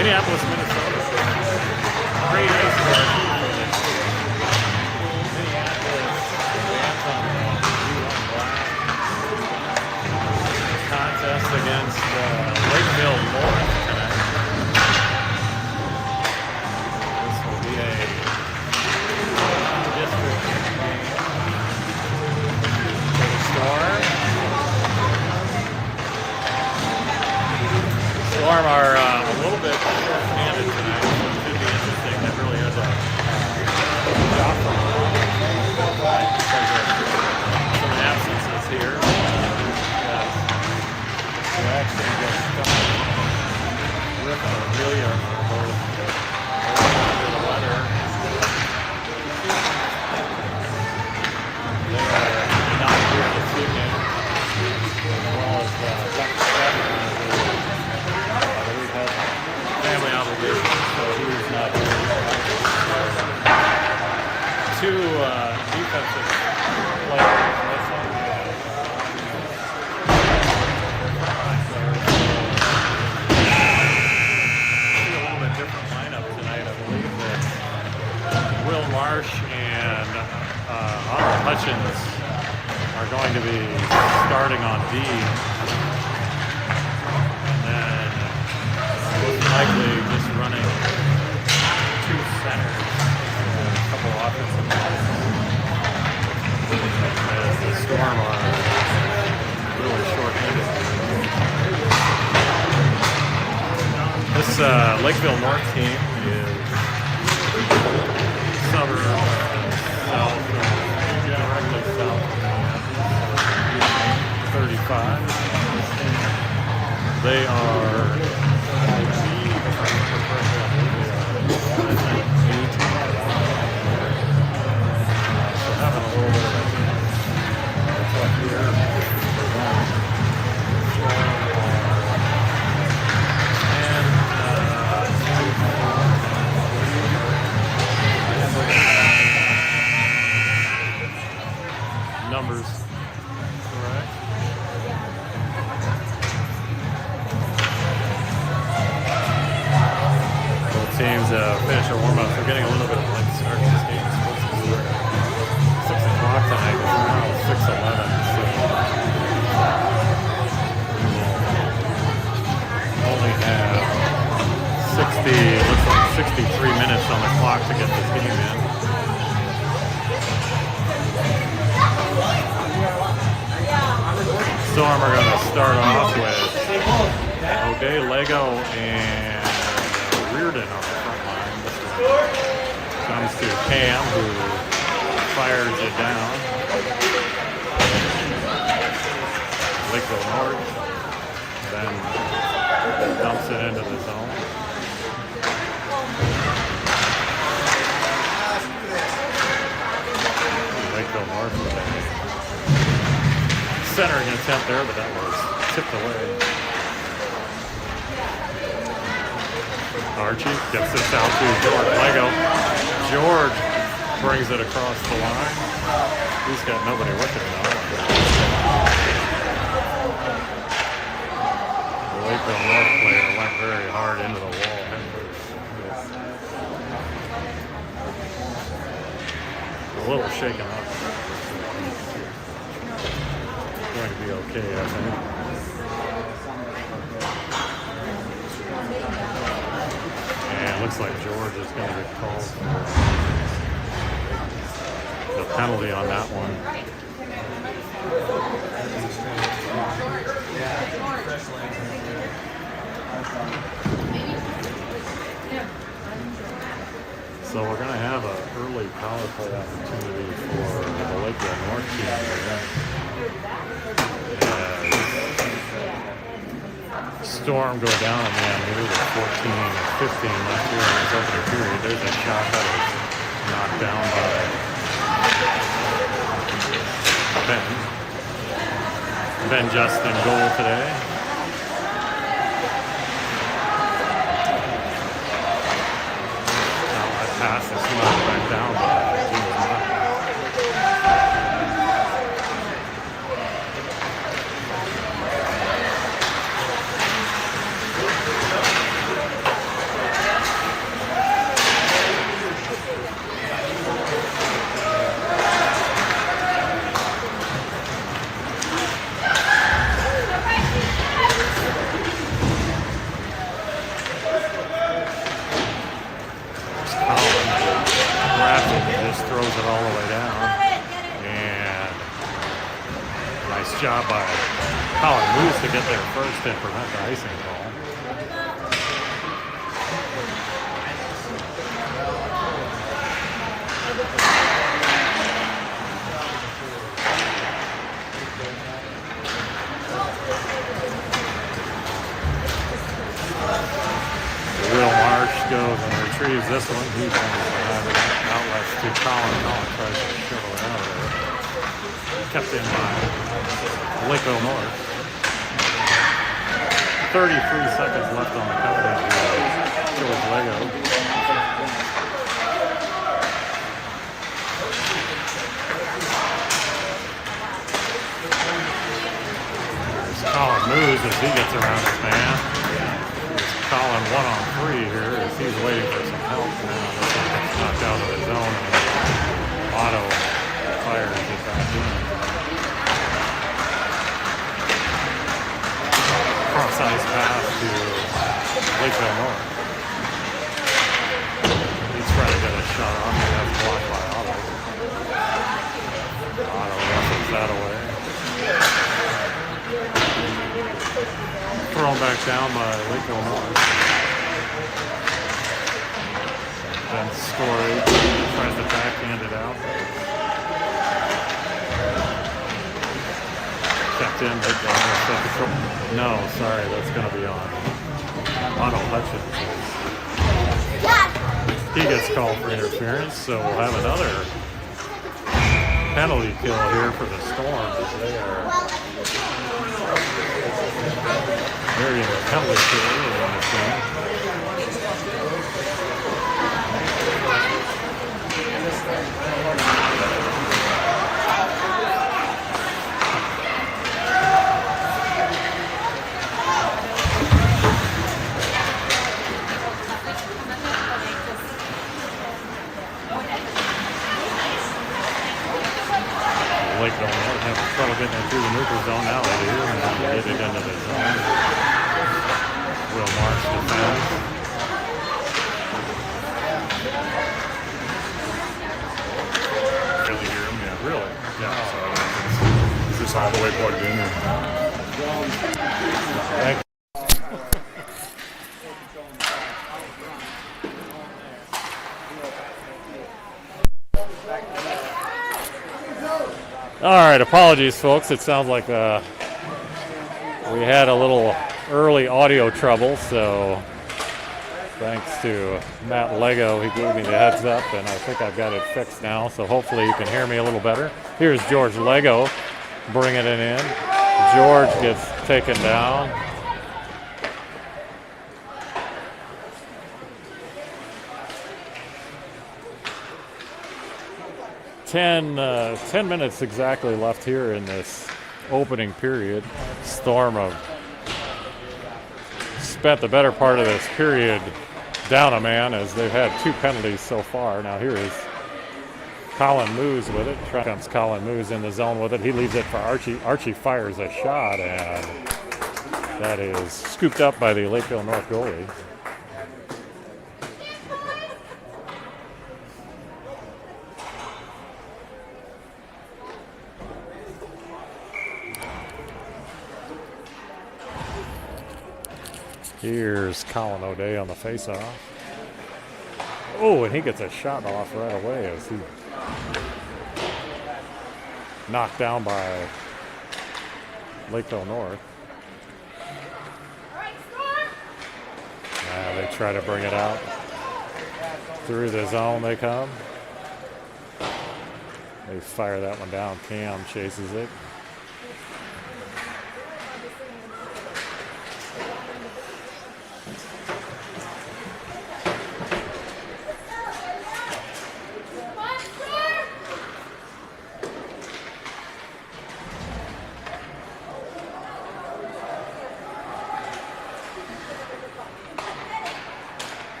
Minneapolis, Minnesota. Great race for Minneapolis Bantam B1 Bla contest against Lakeville tonight. This will be a district game for the Storm are a little bit short-handed tonight, so it should be interesting. They've really had to drop them because of some absences here. So actually just Rick and Amelia are both under the weather. They are not here this evening, as well as family obligations, so he's not here. Two defensive players missing. Lakeville North team is suburb south, directly south of 35. They are, I believe, if I remember correctly, I think 18. So having a little bit of a tough year for them. Numbers, correct? Both teams finish their warm-ups. We're getting a little bit of light start in this game. It's supposed to start at 6 o'clock tonight. It's now 6:11. So we only have 60, looks like 63 minutes on the clock to get this game in. Storm are going to start off with O'Day, Lego, and Reardon on the front line. This one comes to Cam, who fires it down. Lakeville North, then dumps it into the zone. Lakeville North with a centering attempt there, but that was tipped away. Archie gets this out to George Lego. George brings it across the line. He's got nobody with him now. The Lakeville North player went very hard into the wall. A little shaken up. Going to be okay, I think. And it looks like George is going to get called for the penalty on that one. So we're going to have an early power play opportunity for the Lakeville North team. Storm go down and man, we were 14 or 15 left here in this opening period. There's a shot that was knocked down by Ben Justin goal today. Now that pass is knocked back down by throws it all the way down, and nice job by Colin Moose to get there first and prevent the icing call. Will Marsh goes and retrieves this one. He brings it outlets to Colin. Colin tries to shovel it out of there. Kept in by Lakeville North. 33 seconds left on the penalty to George Lego. There's Colin moves as he gets around his man. Colin 1-on-3 here as he's waiting for some help now. This one gets knocked out of the zone and Otto fires it back in. Cross-ice pass to Lakeville North. He's trying to get a shot off and that's blocked by Otto. Otto wrestles that away. Thrown back down by Lakeville North. Then Story tries to backhand it out. Kept in, hit down. No, sorry, that's going to be on Otto Hutchins. He gets called for interference, so we'll have another penalty kill here for the Storm as they're in a penalty kill early in this game. Lakeville having trouble getting it through the neutral zone now they do, and then get it into the zone. Will Marsh defends. Really hear him? Yeah, really? Yeah, so it's just all the way plugged in. Thank you. All right, apologies, folks. It sounds like we had a little early audio trouble, so thanks to Matt Lego, he gave me the heads up, and I think I've got it fixed now, so hopefully you can hear me a little better. Here's George Lego bringing it in. George gets taken down. Ten minutes exactly left here in this opening period. Storm have spent the better part of this period down a man as they've had 2 penalties so far. Now here is Colin Moose with it. Here comes Colin Moose in the zone with it. He leaves it for Archie. Archie fires a shot, and that is scooped up by the Lakeville North goalie. Here's Colin O'Day on the faceoff. Oh, and he gets a shot off right away as he knocked down by Lakeville North. Now they try to bring it out. Through the zone they come. They fire that one down. Cam chases it.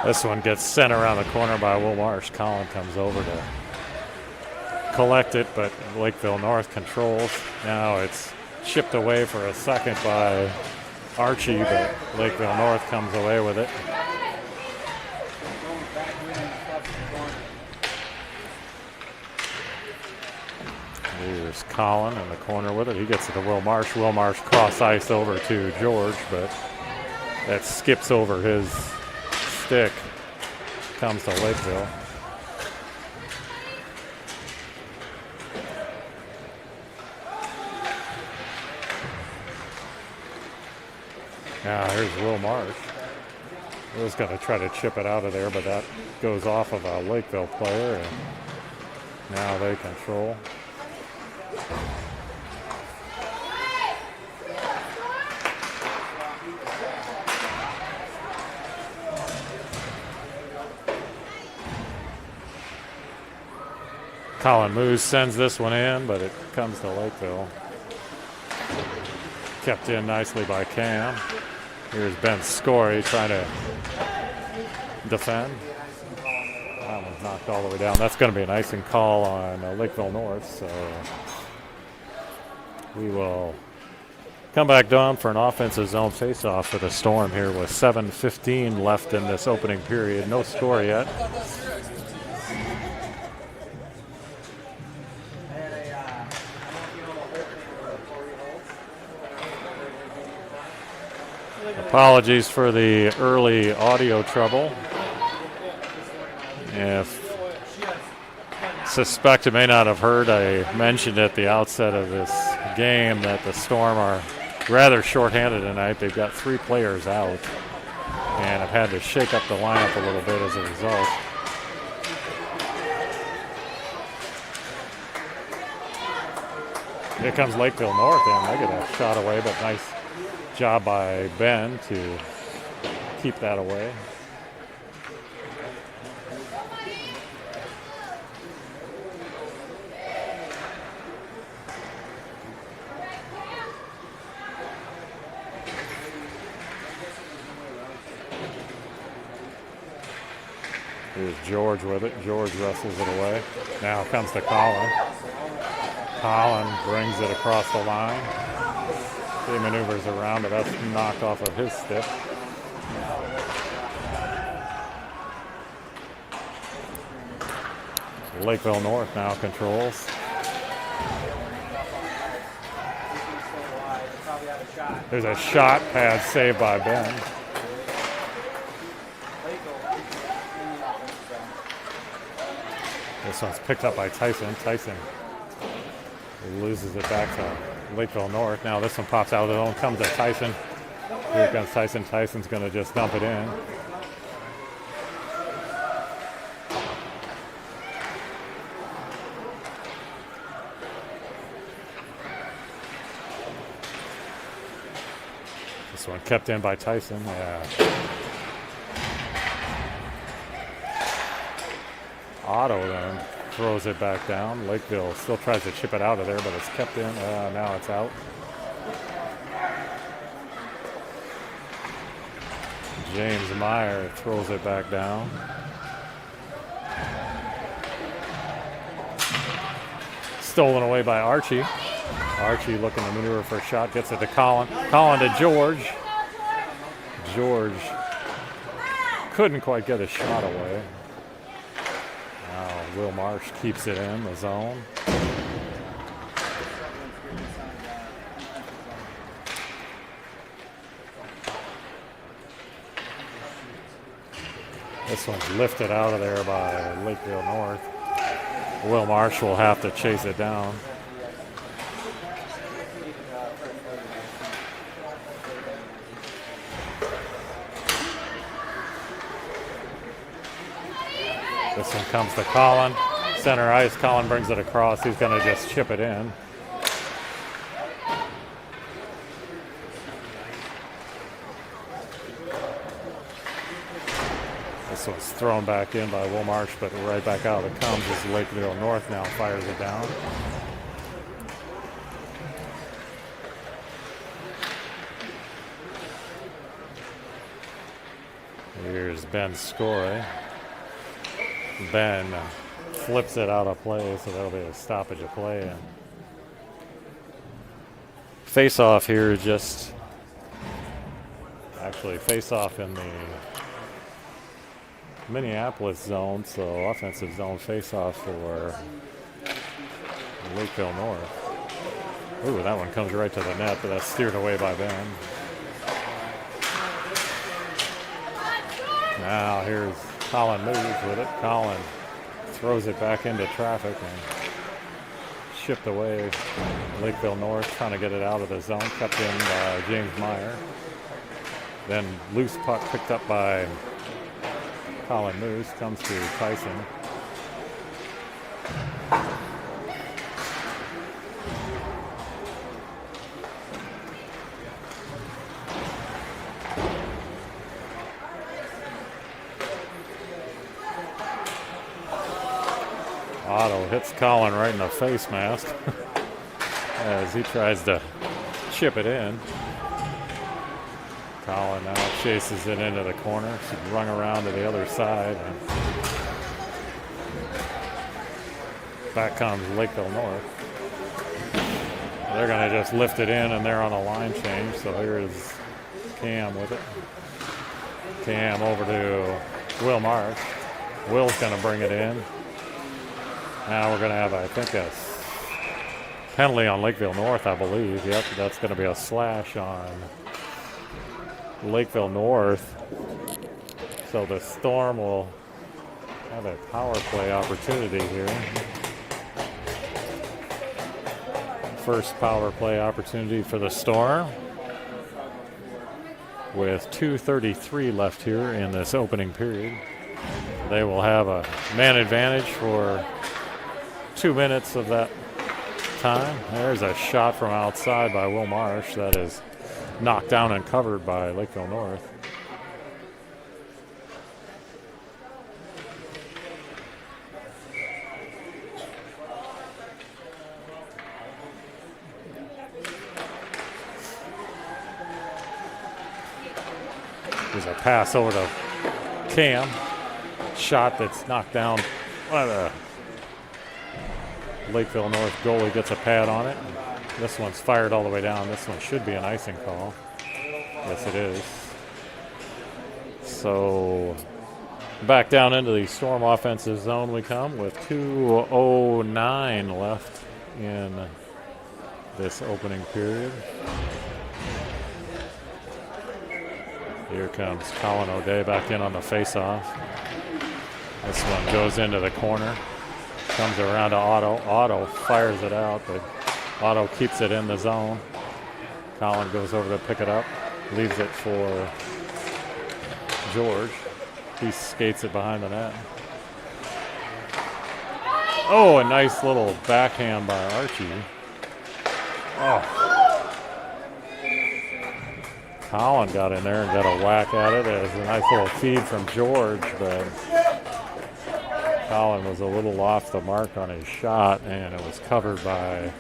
This one gets sent around the corner by Will Marsh. Colin comes over to collect it, but Lakeville North controls. Now it's chipped away for a second by Archie, but Lakeville North comes away with it. Here's Colin in the corner with it. He gets it to Will Marsh. Will Marsh cross ice over to George, but that skips over his stick. Comes to Lakeville. Now here's Will Marsh. Will's going to try to chip it out of there, but that goes off of a Lakeville player, and now they control. Colin Moose sends this one in, but it comes to Lakeville. Kept in nicely by Cam. Here's Ben Scory trying to defend. That one's knocked all the way down. That's going to be an icing call on Lakeville North, so we will come back down for an offensive zone faceoff for the Storm here with 7:15 left in this opening period. No score yet. Apologies for the early audio trouble. If suspect you may not have heard, I mentioned at the outset of this game that the Storm are rather shorthanded tonight. They've got 3 players out and have had to shake up the lineup a little bit as a result. Here comes Lakeville North, and they get a shot away, but nice job by Ben to keep that away. Here's George with it. George wrestles it away. Now comes to Colin. Colin brings it across the line. He maneuvers around, but that's knocked off of his stick. Lakeville North now controls. There's a shot pad saved by Ben. This one's picked up by Tyson. Tyson loses it back to Lakeville North. Now this one pops out of the zone, comes to Tyson. Here comes Tyson. Tyson's going to just dump it in. This one kept in by Tyson. Yeah. Otto then throws it back down. Lakeville still tries to chip it out of there, but it's kept in. Now it's out. James Meyer throws it back down. Stolen away by Archie. Archie looking to maneuver for a shot, gets it to Colin. Colin to George. George couldn't quite get a shot away. Now Will Marsh keeps it in the zone. This one's lifted out of there by Lakeville North. Will Marsh will have to chase it down. This one comes to Colin. Center ice. Colin brings it across. He's going to just chip it in. This one's thrown back in by Will Marsh, but right back out it comes as Lakeville North now fires it down. Here's Ben Scory. Ben flips it out of play, so that'll be a stoppage of play. And face-off here, just actually face-off in the Minneapolis zone, so offensive zone face-off for Lakeville North. Ooh, that one comes right to the net, but that's steered away by Ben. Now here's Colin moves with it. Colin throws it back into traffic and shipped away. Lakeville North trying to get it out of the zone, kept in by James Meyer. Then loose puck picked up by Colin Moose, comes to Tyson. Otto hits Colin right in the face mask as he tries to chip it in. Colin now chases it into the corner. She's rung around to the other side. And back comes Lakeville North. They're going to just lift it in, and they're on a line change. So here is Cam with it. Cam over to Will Marsh. Will's going to bring it in. Now we're going to have, I think, a penalty on Lakeville North, I believe. Yep, that's going to be a slash on Lakeville North. So the Storm will have a power play opportunity here. First power play opportunity for the Storm, with 2:33 left here in this opening period. They will have a man advantage for 2 minutes of that time. There's a shot from outside by Will Marsh that is knocked down and covered by Lakeville North. There's a pass over to Cam. Shot that's knocked down by the Lakeville North goalie, gets a pad on it. This one's fired all the way down. This one should be an icing call. Yes, it is. So back down into the Storm offensive zone we come with 2:09 left in this opening period. Here comes Colin O'Day back in on the faceoff. This one goes into the corner. Comes around to Otto. Otto fires it out, but Otto keeps it in the zone. Colin goes over to pick it up. Leaves it for George. He skates it behind the net. Oh, a nice little backhand by Archie. Oh. Colin got in there and got a whack at it. It was a nice little feed from George, but Colin was a little off the mark on his shot, and it was covered by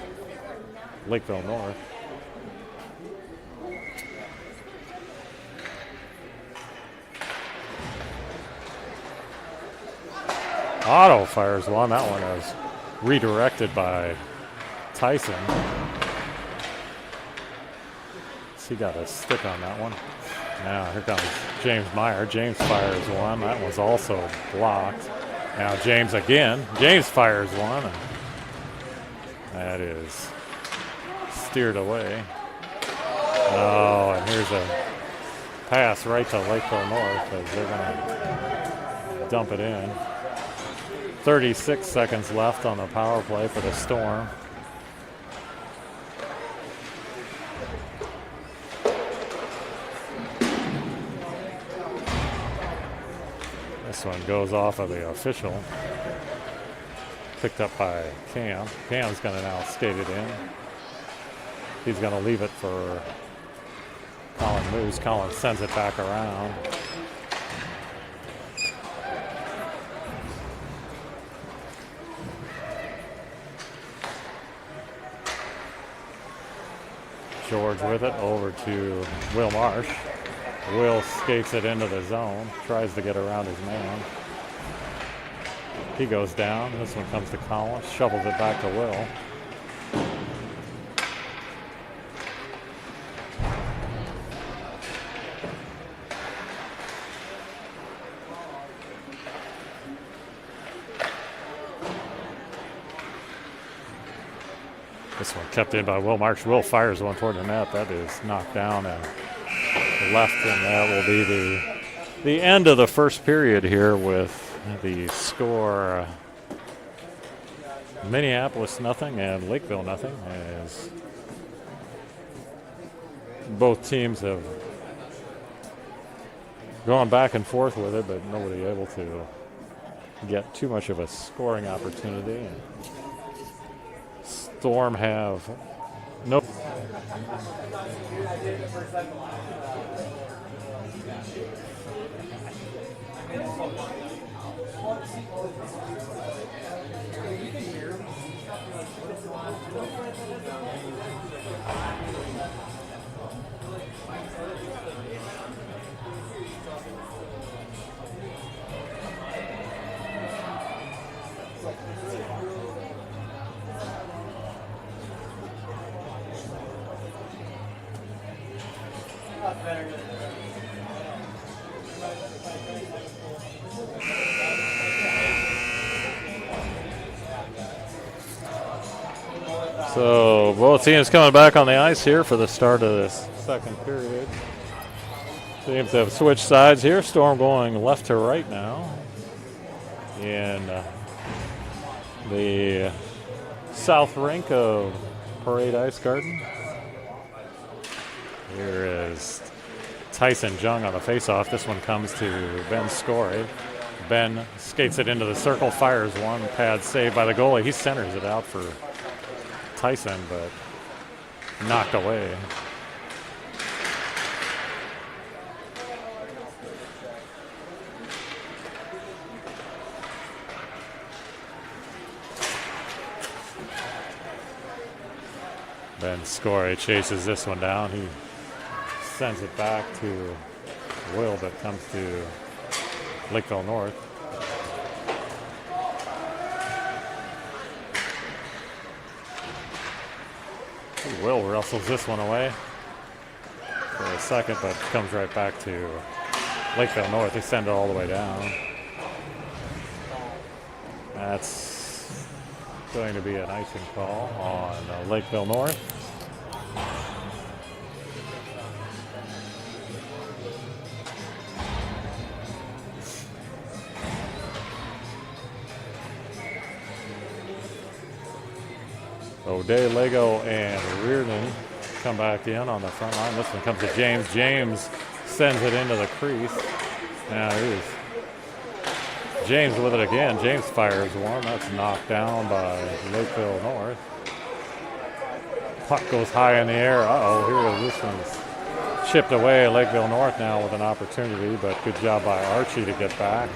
Lakeville North. Otto fires one. That one was redirected by Tyson. He got a stick on that one. Now here comes James Meyer. James fires one. That was also blocked. Now James again. James fires one. And that is steered away. Oh, and here's a pass right to Lakeville North as they're going to dump it in. 36 seconds left on the power play for the Storm. This one goes off of the official. Picked up by Cam. Cam's going to now skate it in. He's going to leave it for Colin Moose. Colin sends it back around. George with it over to Will Marsh. Will skates it into the zone, tries to get around his man. He goes down. This one comes to Collins, shovels it back to Will. This one kept in by Will Marsh. Will fires one toward the net. That is knocked down and left, and that will be the end of the first period here with the score Minneapolis nothing and Lakeville nothing, as both teams have gone back and forth with it, but nobody able to get too much of a scoring opportunity. Storm have no. So both teams coming back on the ice here for the start of this second period. Seems to have switched sides here. Storm going left to right now in the south rink of Parade Ice Garden. Here is Tyson Jung on the faceoff. This one comes to Ben Scorey. Ben skates it into the circle, fires one, pad saved by the goalie. He centers it out for Tyson, but knocked away. Ben Scorey chases this one down. He sends it back to Will, but comes to Lakeville North. Will wrestles this one away for a second, but comes right back to Lakeville North. They send it all the way down. That's going to be an icing call on Lakeville North. O'Day, Lego, and Reardon come back in on the front line. This one comes to James. James sends it into the crease. Now here's James with it again. James fires one. That's knocked down by Lakeville North. Puck goes high in the air. Uh-oh, here this one's chipped away. Lakeville North now with an opportunity, but good job by Archie to get back.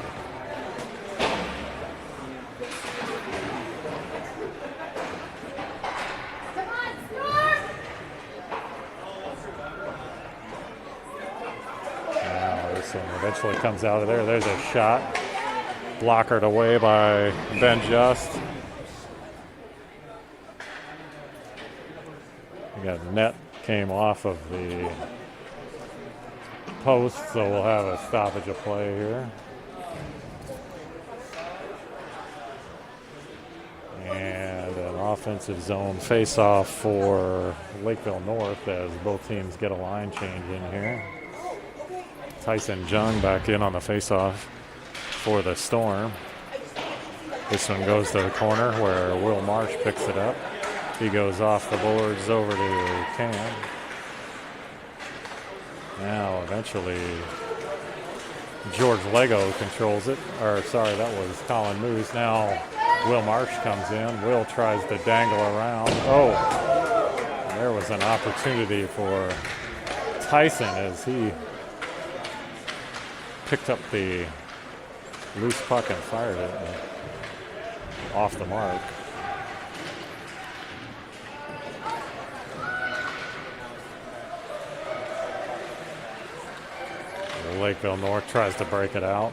Eventually comes out of there. There's a shot. Blockered away by Ben Just. We got net came off of the post, so we'll have a stoppage of play here. And an offensive zone face-off for Lakeville North as both teams get a line change in here. Tyson Jung back in on the faceoff for the Storm. This one goes to the corner where Will Marsh picks it up. He goes off the boards over to Cam. Now eventually George Lego controls it. Or sorry, that was Colin Moose. Now Will Marsh comes in. Will tries to dangle around. Oh, there was an opportunity for Tyson as he picked up the loose puck and fired it off the mark. Lakeville North tries to break it out.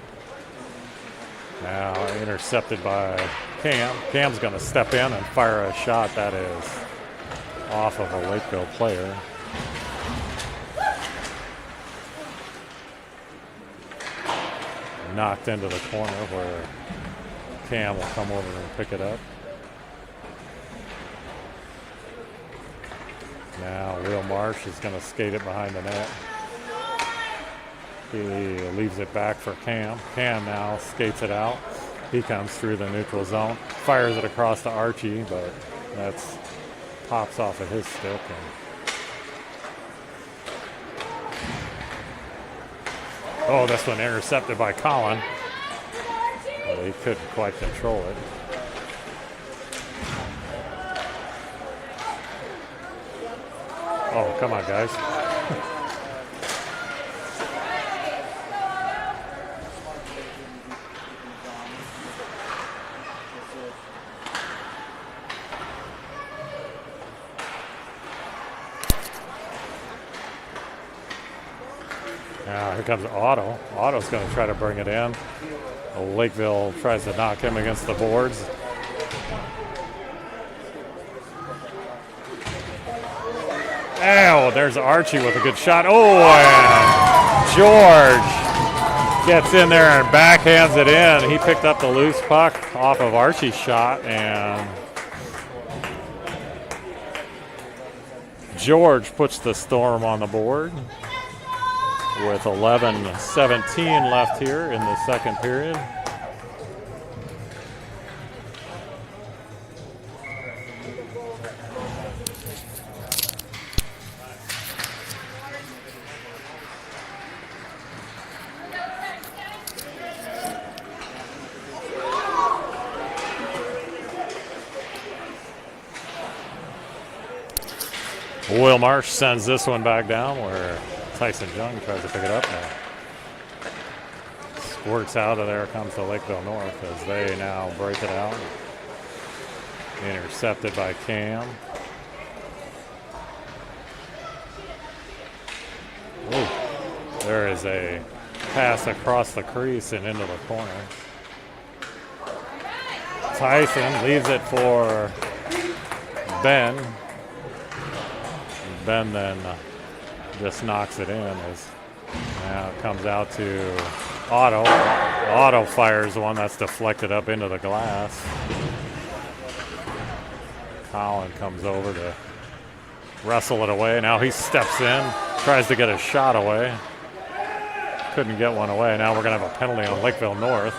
Now intercepted by Cam. Cam's going to step in and fire a shot that is off of a Lakeville player. Knocked into the corner where Cam will come over and pick it up. Now Will Marsh is going to skate it behind the net. He leaves it back for Cam. Cam now skates it out. He comes through the neutral zone, fires it across to Archie, but that's pops off of his stick. Oh, this one intercepted by Colin. But he couldn't quite control it. Oh, come on, guys. Now here comes Otto. Otto's going to try to bring it in. Lakeville tries to knock him against the boards. Oh, there's Archie with a good shot. Oh, and George gets in there and backhands it in. He picked up the loose puck off of Archie's shot, and George puts the Storm on the board. with 11:17 left here in the second period. Will Marsh sends this one back down where Tyson Jung tries to pick it up now. Squirts out of there, comes to Lakeville North as they now break it out. Intercepted by Cam. Ooh, there is a pass across the crease and into the corner. Tyson leaves it for Ben. Ben then just knocks it in as now it comes out to Otto. Otto fires one that's deflected up into the glass. Colin comes over to wrestle it away. Now he steps in, tries to get a shot away. Couldn't get one away. Now we're going to have a penalty on Lakeville North.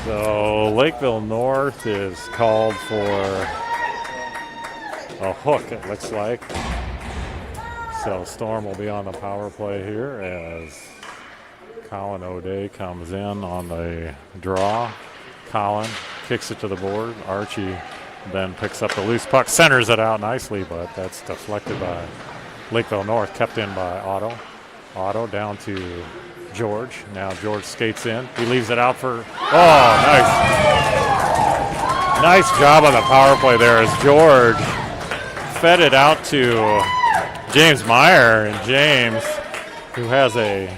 So Lakeville North is called for a hook, it looks like. So Storm will be on the power play here as Colin O'Day comes in on the draw. Colin kicks it to the board. Archie then picks up the loose puck, centers it out nicely, but that's deflected by Lakeville North, kept in by Otto. Otto down to George. Now George skates in. He leaves it out for, oh, nice. Nice job on the power play there as George fed it out to James Meyer. And James, who has a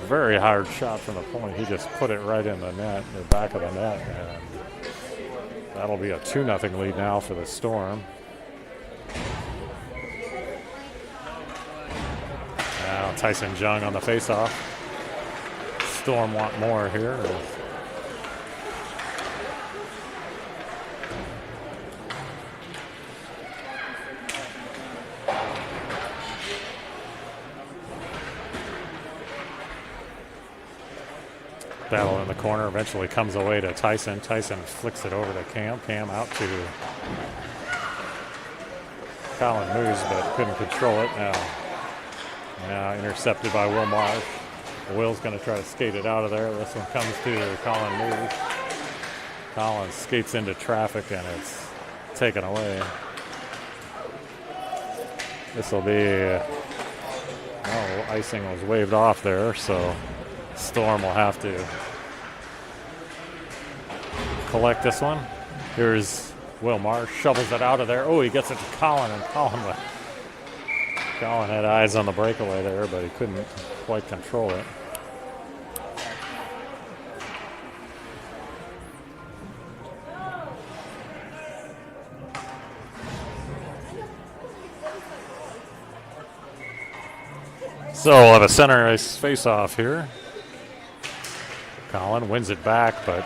very hard shot from the point, he just put it right in the net, the back of the net. And that'll be a 2-0 lead now for the Storm. Now Tyson Jung on the faceoff. Storm want more here. Battle in the corner, eventually comes away to Tyson. Tyson flicks it over to Cam. Cam out to Colin Moose, but couldn't control it. Now intercepted by Will Marsh. Will's going to try to skate it out of there. This one comes to Colin Moose. Colin skates into traffic and it's taken away. This will be, icing was waved off there, so Storm will have to collect this one. Here's Will Marsh, shovels it out of there. Oh, he gets it to Colin, and Colin had eyes on the breakaway there, but he couldn't quite control it. So we'll have a center ice face-off here. Colin wins it back, but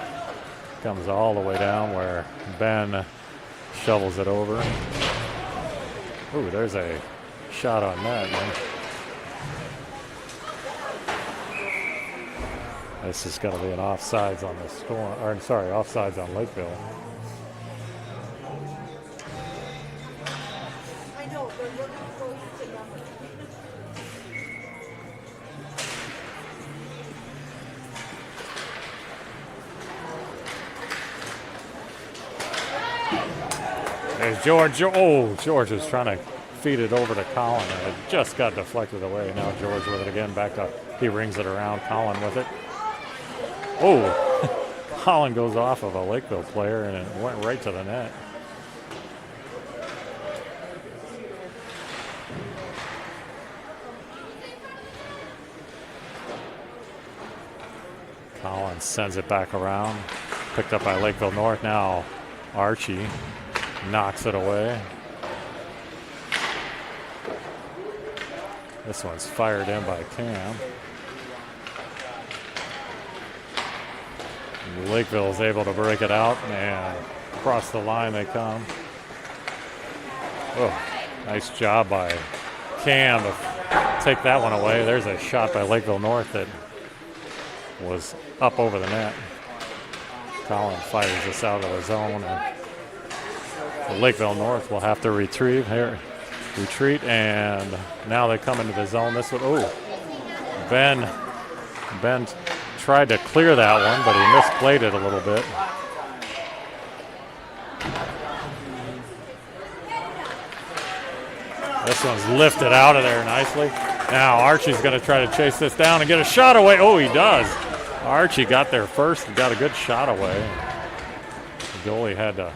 comes all the way down where Ben shovels it over. Ooh, there's a shot on that, man. This is going to be an offsides on the Storm, or I'm sorry, offsides on Lakeville. There's George. Oh, George is trying to feed it over to Colin, and it just got deflected away. Now George with it again, back up. He rings it around. Colin with it. Oh, Colin goes off of a Lakeville player, and it went right to the net. Colin sends it back around. Picked up by Lakeville North. Now Archie knocks it away. This one's fired in by Cam. Lakeville is able to break it out, and across the line they come. Oh, nice job by Cam to take that one away. There's a shot by Lakeville North that was up over the net. Colin fires this out of the zone, and Lakeville North will have to retreat, and now they come into the zone. This one, oh, Ben tried to clear that one, but he misplayed it a little bit. This one's lifted out of there nicely. Now Archie's going to try to chase this down and get a shot away. Oh, he does. Archie got there first and got a good shot away. The goalie had to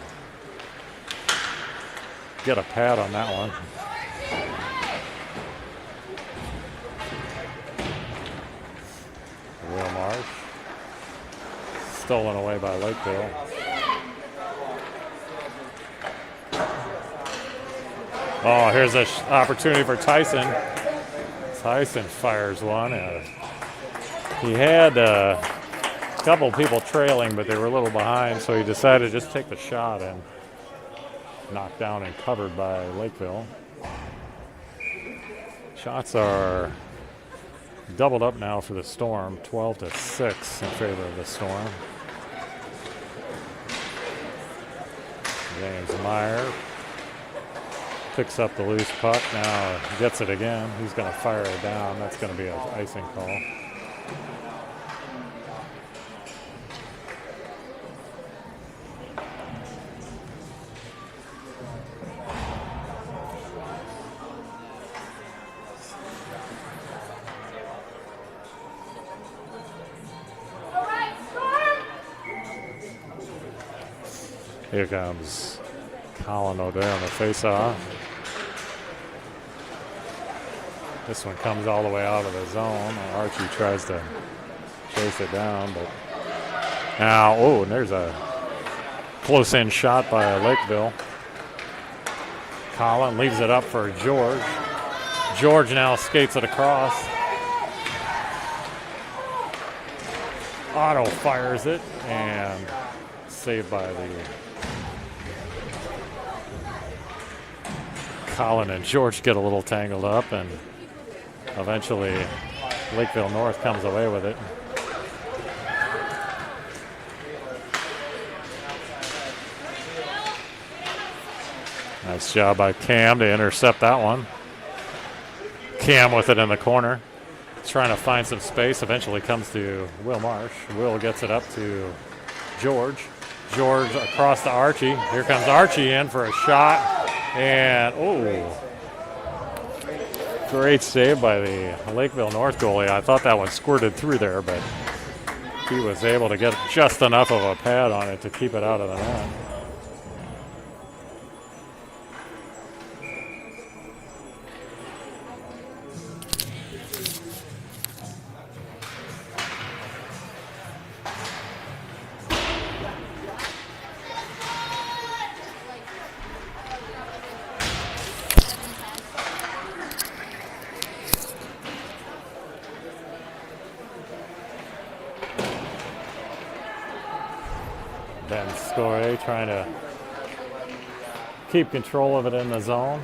get a pad on that one. Will Marsh. Stolen away by Lakeville. Oh, here's an opportunity for Tyson. Tyson fires one. He had a couple people trailing, but they were a little behind, so he decided to just take the shot and knocked down and covered by Lakeville. Shots are doubled up now for the Storm, 12-6 in favor of the Storm. James Meyer picks up the loose puck, now gets it again. He's going to fire it down. That's going to be an icing call. Here comes Colin O'Day on the face-off. This one comes all the way out of the zone. Archie tries to chase it down, but now, oh, and there's a close-in shot by Lakeville. Colin leaves it up for George. George now skates it across. Otto fires it, and saved by the Colin and George get a little tangled up, and eventually Lakeville North comes away with it. Nice job by Cam to intercept that one. Cam with it in the corner, trying to find some space. Eventually comes to Will Marsh. Will gets it up to George. George across to Archie. Here comes Archie in for a shot. And, oh, great save by the Lakeville North goalie. I thought that one squirted through there, but he was able to get just enough of a pad on it to keep it out of the net. Trying to keep control of it in the zone.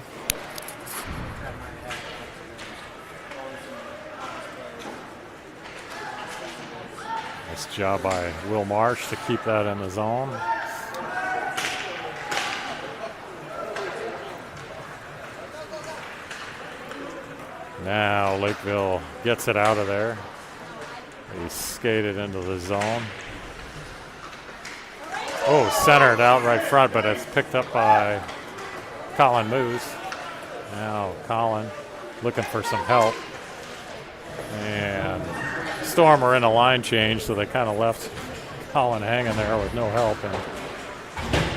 Nice job by Will Marsh to keep that in the zone. Now Lakeville gets it out of there. He skated into the zone. Oh, centered out right front, but it's picked up by Colin Moose. Now Colin looking for some help. And Storm are in a line change, so they kind of left Colin hanging there with no help. And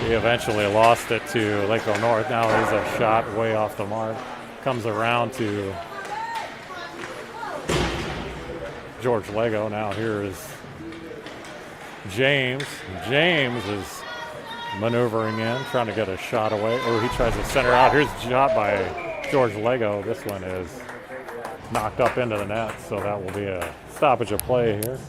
he eventually lost it to Lakeville North. Now there's a shot way off the mark. Comes around to George Lego. Now here is James. James is maneuvering in, trying to get a shot away. Oh, he tries to center out. Here's a shot by George Lego. This one is knocked up into the net, so that will be a stoppage of play here.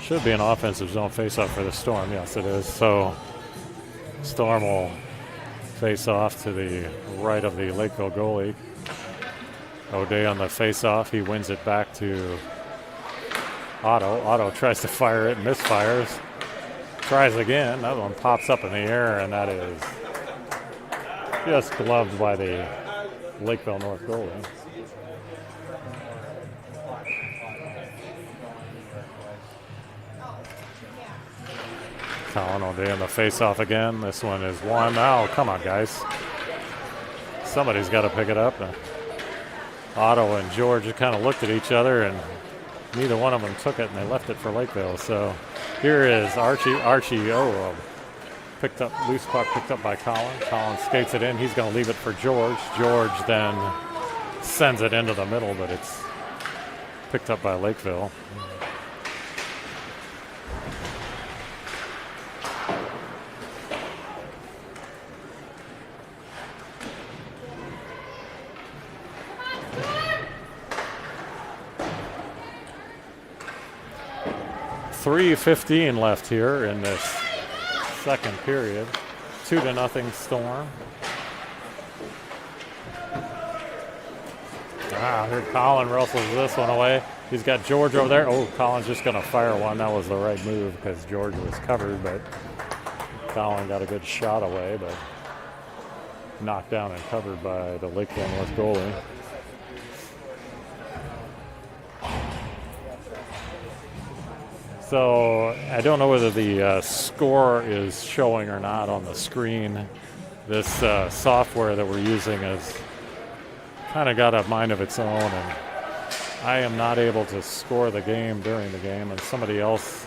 Should be an offensive zone face-off for the Storm. Yes, it is. So Storm will face off to the right of the Lakeville goalie. O'Day on the face-off. He wins it back to Otto. Otto tries to fire it, misfires. Tries again. That one pops up in the air, and that is just gloved by the Lakeville North goalie. Colin O'Day on the face-off again. This one is one. Oh, come on, guys. Somebody's got to pick it up. Otto and George kind of looked at each other, and neither one of them took it, and they left it for Lakeville. So here is Archie. Picked up, loose puck picked up by Colin. Colin skates it in. He's going to leave it for George. George then sends it into the middle, but it's picked up by Lakeville. .3:15 left here in this second period. 2-0 Storm. Here Colin wrestles this one away. He's got George over there. Oh, Colin's just going to fire one. That was the right move because George was covered, but Colin got a good shot away, but knocked down and covered by the Lakeville North goalie. So I don't know whether the score is showing or not on the screen. This software that we're using has kind of got a mind of its own, and I am not able to score the game during the game, and somebody else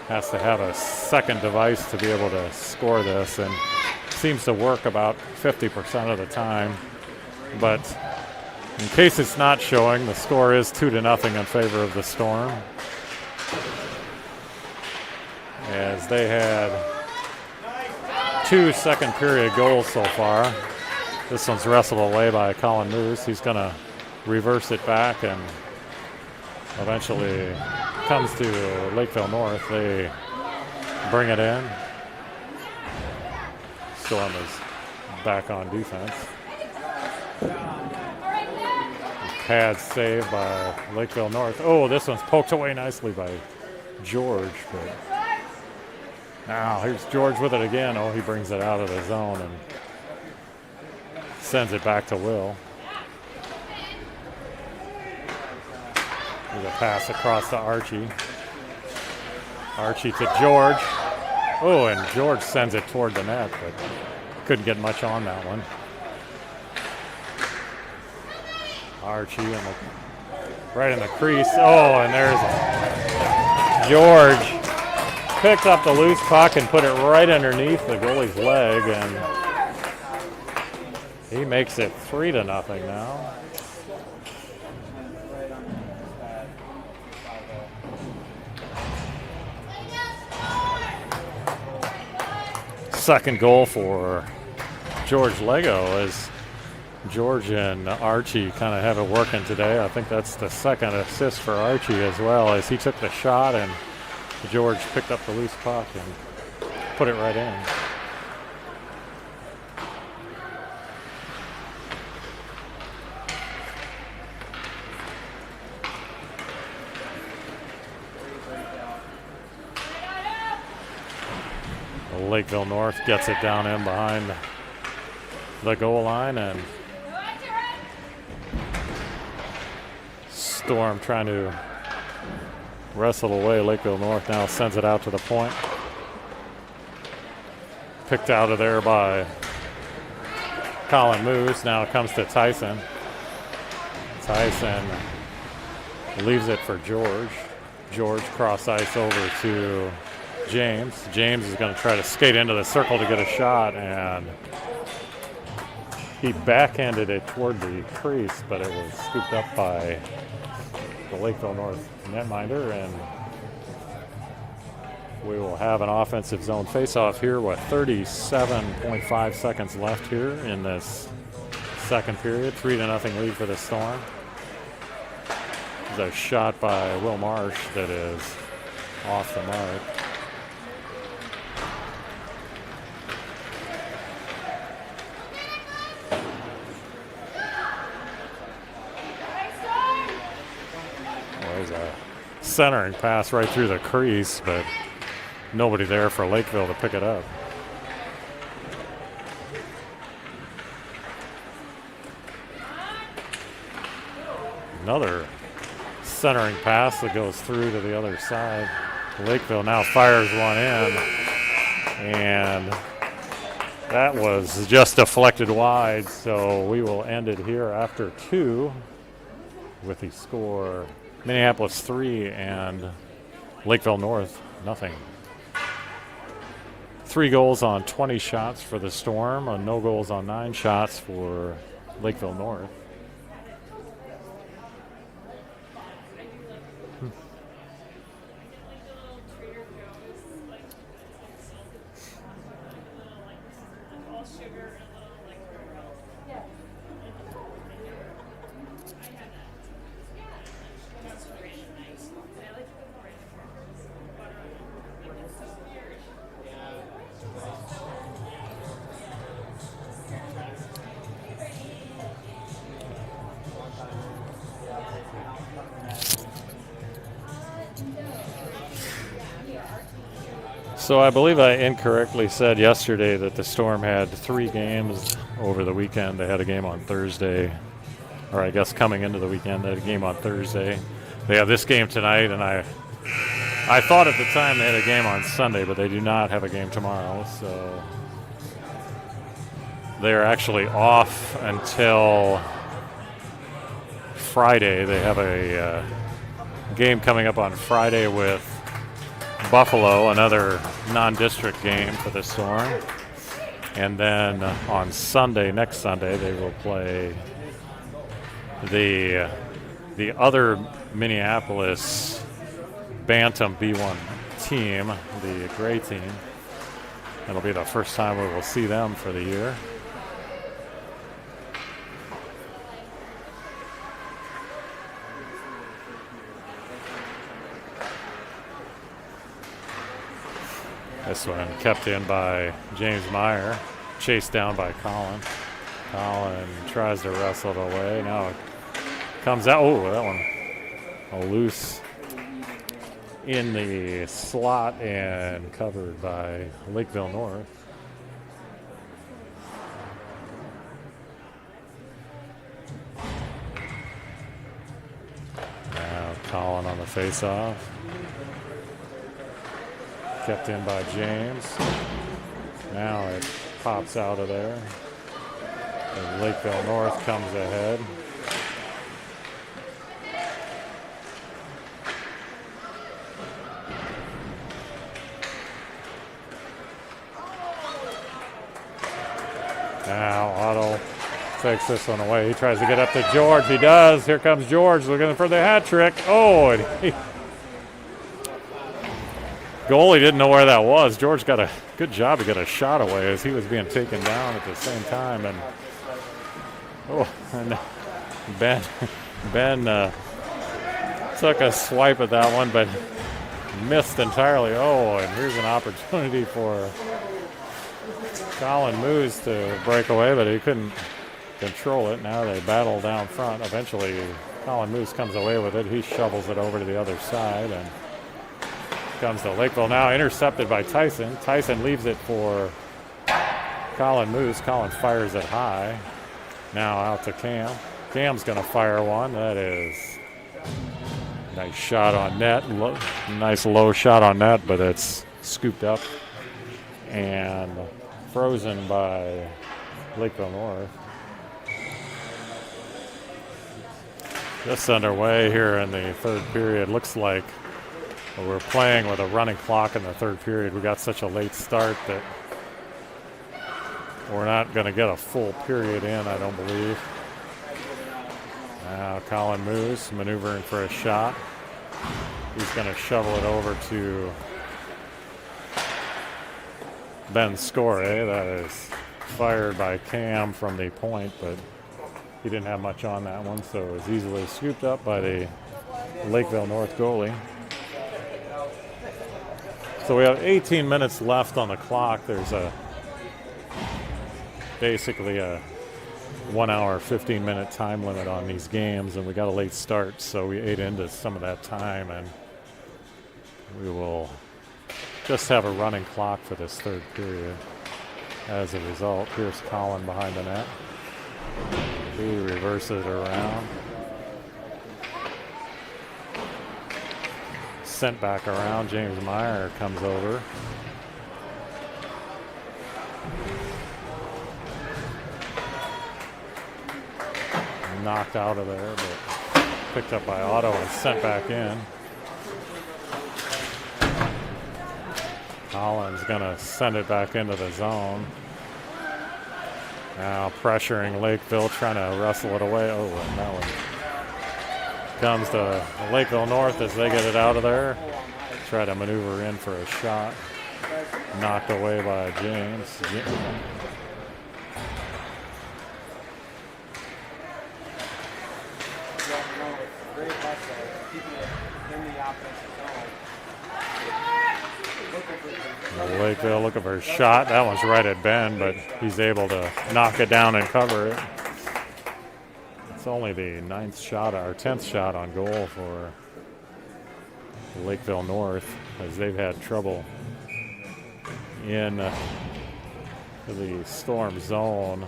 has to have a second device to be able to score this, and it seems to work about 50% of the time. But in case it's not showing, the score is 2-0 in favor of the Storm, as they had 2 second period goals so far. This one's wrestled away by Colin Moose. He's going to reverse it back and eventually comes to Lakeville North. They bring it in. Storm is back on defense. Pad save by Lakeville North. Oh, this one's poked away nicely by George, but now here's George with it again. Oh, he brings it out of the zone and sends it back to Will. There's a pass across to Archie. Archie to George. Oh, and George sends it toward the net, but couldn't get much on that one. Archie right in the crease. Oh, and there's George. Picked up the loose puck and put it right underneath the goalie's leg, and he makes it 3-0 now. Second goal for George Lego, as George and Archie kind of have it working today. I think that's the second assist for Archie as well, as he took the shot and George picked up the loose puck and put it right in. Lakeville North gets it down in behind the goal line, and Storm trying to wrestle away. Lakeville North now sends it out to the point. Picked out of there by Colin Moose. Now it comes to Tyson. Tyson leaves it for George. George cross ice over to James. James is going to try to skate into the circle to get a shot, and he backhanded it toward the crease, but it was scooped up by the Lakeville North netminder, and we will have an offensive zone face-off here with 37.5 seconds left here in this second period. 3-0 lead for the Storm. There's a shot by Will Marsh that is off the mark. Well, there's a centering pass right through the crease, but nobody there for Lakeville to pick it up. Another centering pass that goes through to the other side. Lakeville now fires one in, and that was just deflected wide, so we will end it here after 2 with the score Minneapolis 3 and Lakeville North nothing. 3 goals on 20 shots for the Storm, and no goals on 9 shots for Lakeville North. So I believe I incorrectly said yesterday that the Storm had 3 games over the weekend. They had a game on Thursday, or I guess coming into the weekend, they had a game on Thursday. They have this game tonight, and I thought at the time they had a game on Sunday, but they do not have a game tomorrow. So they're actually off until Friday. They have a game coming up on Friday with Buffalo, another non-district game for the Storm. And then on Sunday, next Sunday, they will play the other Minneapolis Bantam B1 team, the gray team. It'll be the first time we will see them for the year. This one kept in by James Meyer, chased down by Colin. Colin tries to wrestle it away. Now it comes out. Oh, that one loose in the slot and covered by Lakeville North. Now Colin on the face-off. Kept in by James. Now it pops out of there. And Lakeville North comes ahead. Now Otto takes this one away. He tries to get up to George. He does. Here comes George looking for the hat trick. Oh, and he goalie didn't know where that was. George got a good job to get a shot away as he was being taken down at the same time. And Ben took a swipe at that one, but missed entirely. Oh, and here's an opportunity for Colin Moose to break away, but he couldn't control it. Now they battle down front. Eventually, Colin Moose comes away with it. He shovels it over to the other side, and comes to Lakeville now, intercepted by Tyson. Tyson leaves it for Colin Moose. Colin fires it high. Now out to Cam. Cam's going to fire one. That is a nice shot on net. Nice low shot on net, but it's scooped up and frozen by Lakeville North. Just underway here in the third period. Looks like we're playing with a running clock in the third period. We got such a late start that we're not going to get a full period in, I don't believe. Now Colin Moose maneuvering for a shot. He's going to shovel it over to Ben Score. That is fired by Cam from the point, but he didn't have much on that one, so it was easily scooped up by the Lakeville North goalie. So we have 18 minutes left on the clock. There's basically a 1 hour, 15-minute time limit on these games, and we got a late start, so we ate into some of that time, and we will just have a running clock for this third period. As a result, here's Colin behind the net. He reverses it around. Sent back around. James Meyer comes over. Knocked out of there, but picked up by Otto and sent back in. Collins gonna send it back into the zone. Now pressuring Lakeville, trying to wrestle it away. Oh, and that one comes to Lakeville North as they get it out of there. Try to maneuver in for a shot. Knocked away by James. Lakeville looking for a shot. That one's right at Ben, but he's able to knock it down and cover it. It's only the 9th shot, or 10th shot on goal for Lakeville North, as they've had trouble in the Storm zone.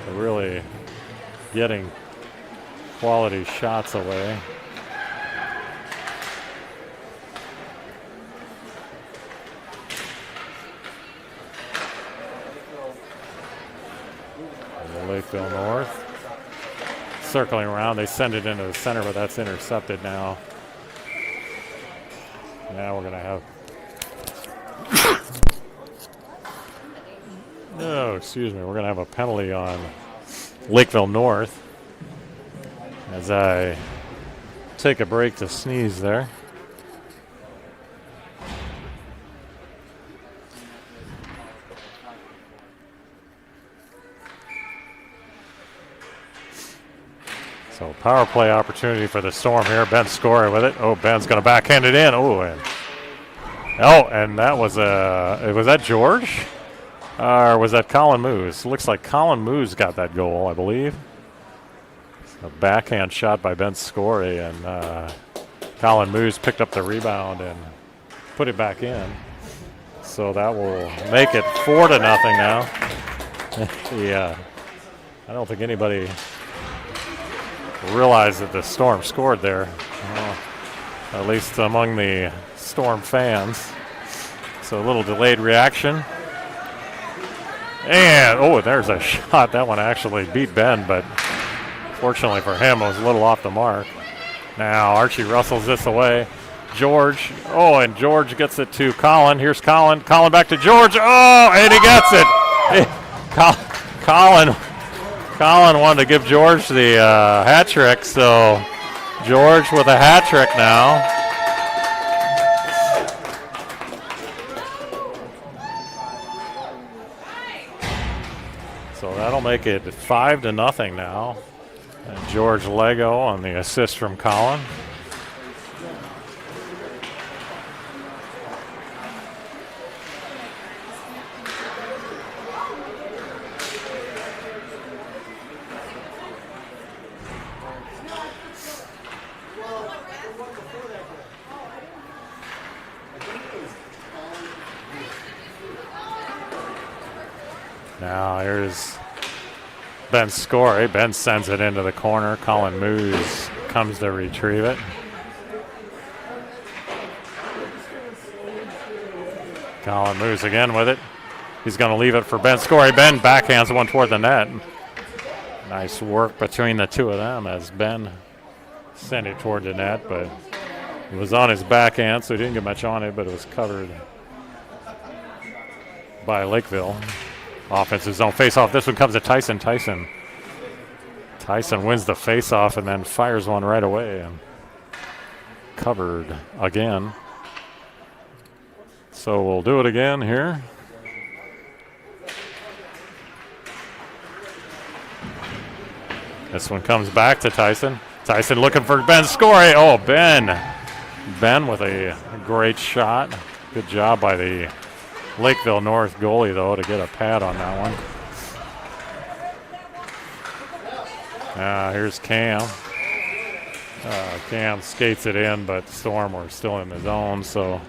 They're really getting quality shots away. Lakeville North circling around. They send it into the center, but that's intercepted now. Now we're going to have we're going to have a penalty on Lakeville North as I take a break to sneeze there. So power play opportunity for the Storm here. Ben scoring with it. Oh, Ben's going to backhand it in. And that was that George? Or was that Colin Moose? Looks like Colin Moose got that goal, I believe. A backhand shot by Ben Scory, and Colin Moose picked up the rebound and put it back in. So that will make it 4-0 now. Yeah, I don't think anybody realized that the Storm scored there, at least among the Storm fans. So a little delayed reaction. And, there's a shot. That one actually beat Ben, but fortunately for him, it was a little off the mark. Now Archie wrestles this away. George, and George gets it to Colin. Here's Colin. Colin back to George. And he gets it. Colin wanted to give George the hat trick, so George with a hat trick now. So that'll make it 5-0 now. And George Lego on the assist from Colin. Now here's Ben Scory. Ben sends it into the corner. Colin Moose comes to retrieve it. Colin Moose again with it. He's going to leave it for Ben Scory. Ben backhands one toward the net. Nice work between the two of them as Ben sent it toward the net, but it was on his backhand, so he didn't get much on it, but it was covered by Lakeville. Offensive zone face-off. This one comes to Tyson. Tyson wins the face-off and then fires one right away and covered again. So we'll do it again here. This one comes back to Tyson. Tyson looking for Ben Scory. Ben Ben with a great shot. Good job by the Lakeville North goalie, though, to get a pad on that one. Here's Cam. Cam skates it in, but Storm were still in the zone, so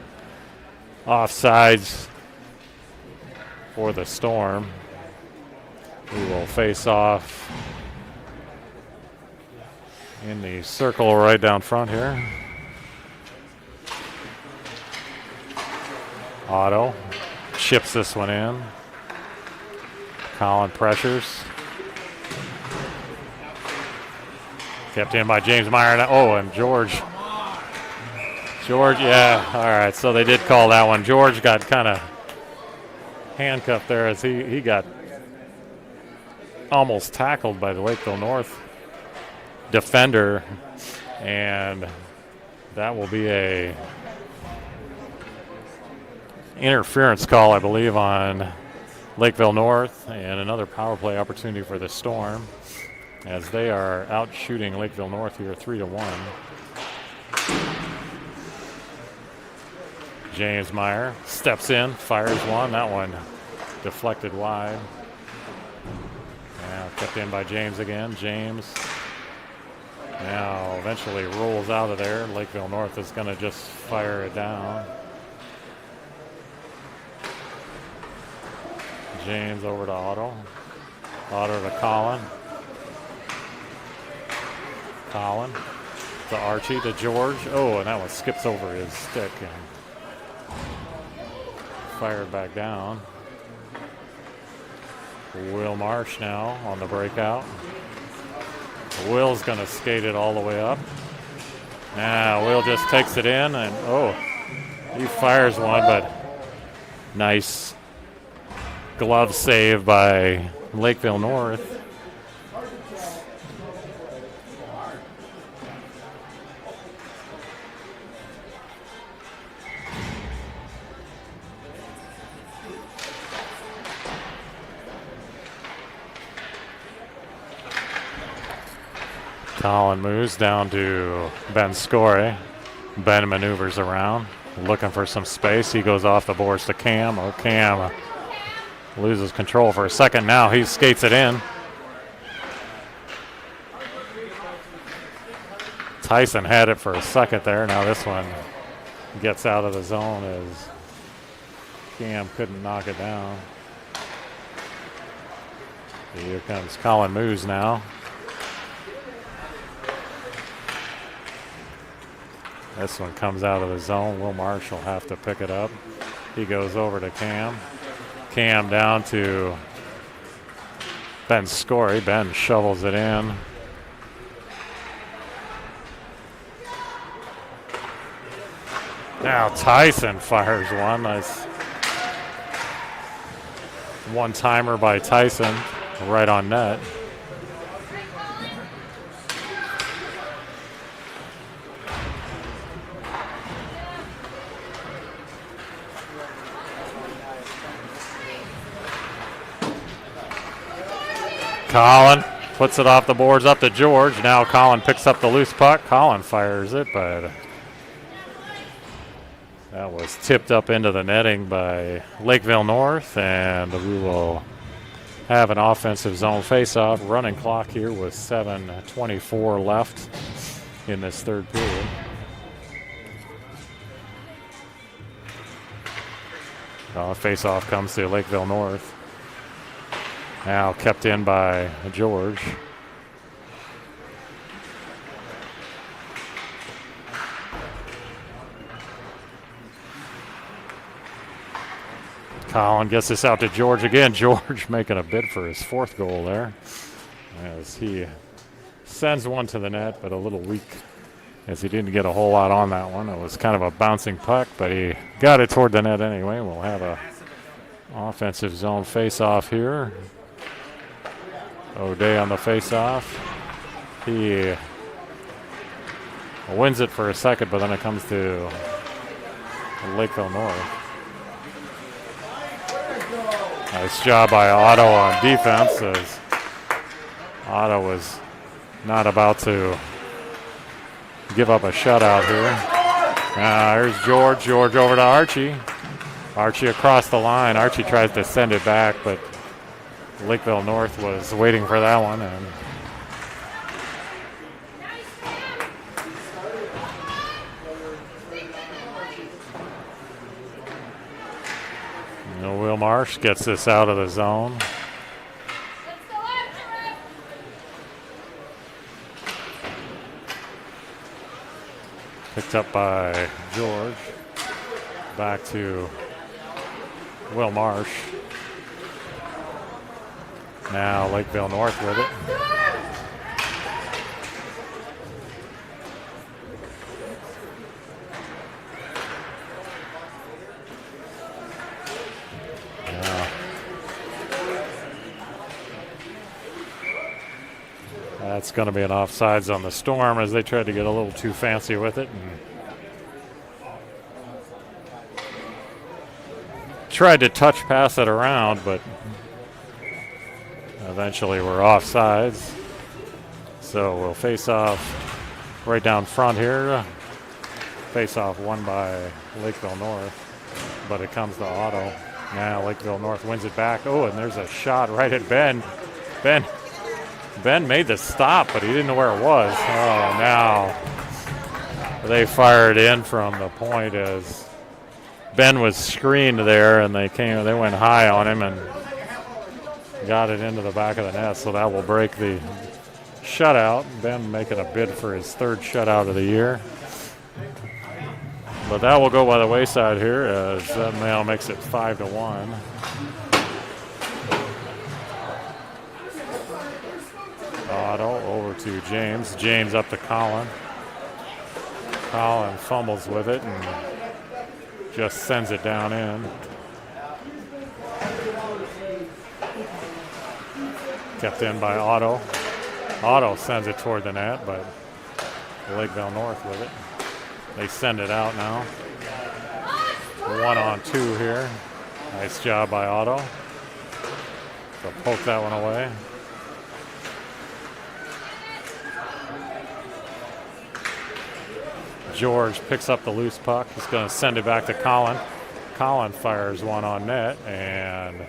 offsides for the Storm, who will face off in the circle right down front here. Otto chips this one in. Colin pressures. Kept in by James Meyer. And George. Yeah. All right, so they did call that one. George got kind of handcuffed there as he got almost tackled by the Lakeville North defender, and that will be a interference call, I believe, on Lakeville North, and another power play opportunity for the Storm as they are out shooting Lakeville North here 3-1. James Meyer steps in, fires one. That one deflected wide. Now kept in by James again. James now eventually rolls out of there. Lakeville North is going to just fire it down. James over to Otto. Otto to Colin. Colin to Archie to George. Oh, and that one skips over his stick and fired back down. Will Marsh now on the breakout. Will's going to skate it all the way up. Now Will just takes it in, and he fires one, but nice glove save by Lakeville North. Colin moves down to Ben Scory. Ben maneuvers around, looking for some space. He goes off the boards to Cam. Cam loses control for a second. Now he skates it in. Tyson had it for a second there. Now this one gets out of the zone as Cam couldn't knock it down. Here comes Colin Moose now. This one comes out of the zone. Will Marsh will have to pick it up. He goes over to Cam. Cam down to Ben Scory. Ben shovels it in. Now Tyson fires one. Nice one-timer by Tyson right on net. Colin puts it off the boards up to George. Now Colin picks up the loose puck. Colin fires it, but that was tipped up into the netting by Lakeville North, and we will have an offensive zone faceoff. Running clock here with 7:24 left in this third period. Faceoff comes to Lakeville North. Now kept in by George. Colin gets this out to George again. George making a bid for his fourth goal there as he sends one to the net, but a little weak as he didn't get a whole lot on that one. It was kind of a bouncing puck, but he got it toward the net anyway. We'll have a offensive zone face-off here. O'Day on the face-off. He wins it for a second, but then it comes to Lakeville North. Nice job by Otto on defense as Otto was not about to give up a shutout here. Here's George. George over to Archie. Archie across the line. Archie tries to send it back, but Lakeville North was waiting for that one. And Will Marsh gets this out of the zone. Picked up by George. Back to Will Marsh. Now Lakeville North with it. That's going to be an offsides on the Storm as they tried to get a little too fancy with it and tried to touch pass it around, but eventually we're offsides. So we'll face off right down front here. Face off won by Lakeville North, but it comes to Otto. Now Lakeville North wins it back. Oh, and there's a shot right at Ben. Ben made the stop, but he didn't know where it was. Oh, now they fired in from the point as Ben was screened there, and they went high on him and got it into the back of the net. So that will break the shutout. Ben making a bid for his third shutout of the year. But that will go by the wayside here as that now makes it 5-1. Otto over to James. James up to Colin. Colin fumbles with it and just sends it down in. Kept in by Otto. Otto sends it toward the net, but Lakeville North with it. They send it out now. 1-on-2 here. Nice job by Otto. So poke that one away. George picks up the loose puck. He's going to send it back to Colin. Colin fires one on net and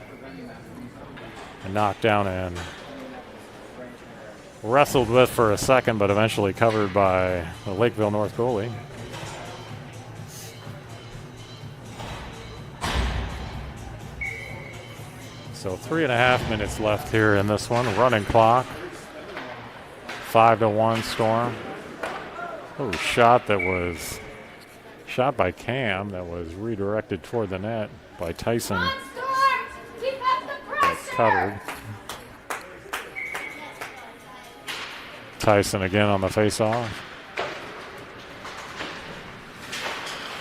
knocked down and wrestled with for a second, but eventually covered by the Lakeville North goalie. So 3.5 minutes left here in this one. Running clock. 5-1 Storm. Oh, shot by Cam that was redirected toward the net by Tyson. That's covered. Tyson again on the faceoff.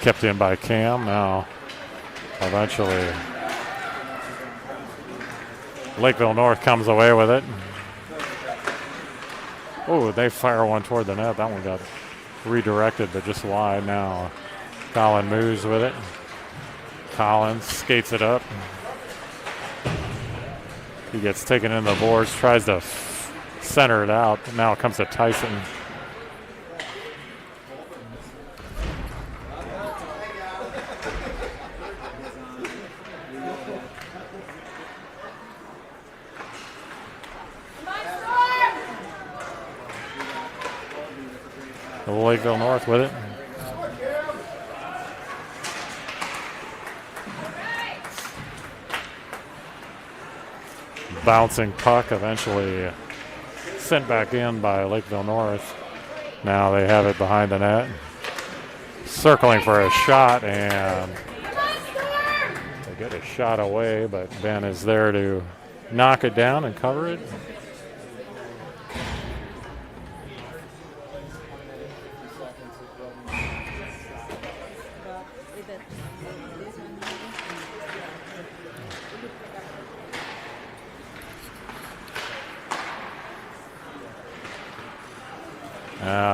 Kept in by Cam. Now, eventually, Lakeville North comes away with it. Oh, they fire one toward the net. That one got redirected, but just wide now. Colin moves with it. Collins skates it up. He gets taken in the boards, tries to center it out. Now it comes to Tyson. Lakeville North with it. Bouncing puck eventually sent back in by Lakeville North. Now they have it behind the net. Circling for a shot, and they get a shot away, but Ben is there to knock it down and cover it.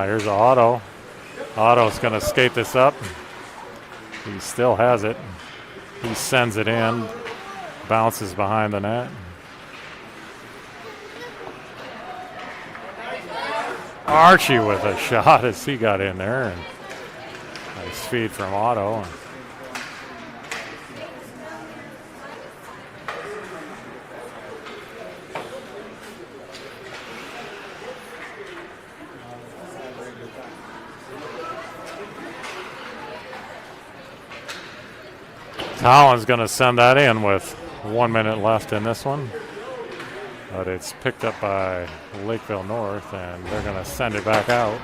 Here's Otto. Otto's going to skate this up. He still has it. He sends it in. Bounces behind the net. Archie with a shot as he got in there. And Nice feed from Otto. Collins going to send that in with 1 minute left in this one. But it's picked up by Lakeville North, and they're going to send it back out.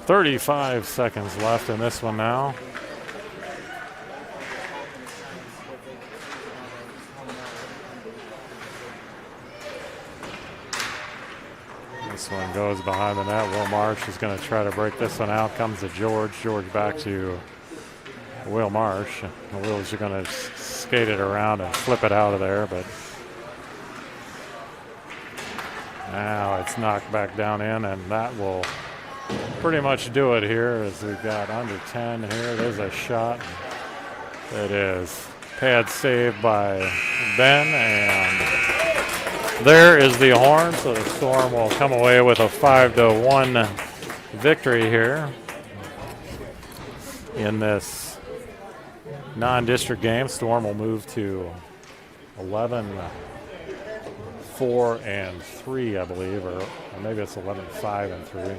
"35 seconds left in this one now. This one goes behind the net. Will Marsh is going to try to break this one out. Comes to George. George back to Will Marsh. The Wills are going to skate it around and flip it out of there, but now it's knocked back down in, and that will pretty much do it here as we've got under 10 here. There's a shot. It is pad saved by Ben, and there is the horn, so the Storm will come away with a 5-1 victory here in this non-district game. Storm will move to 11-4-3, I believe, or maybe it's 11-5-3.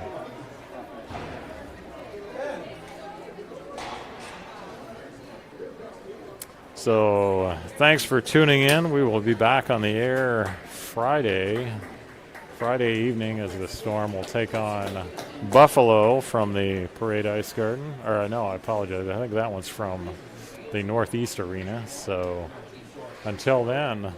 So thanks for tuning in. We will be back on the air Friday evening as the Storm will take on Buffalo from the Parade Ice Garden. Or no, I apologize. I think that one's from the Northeast Arena. So until then.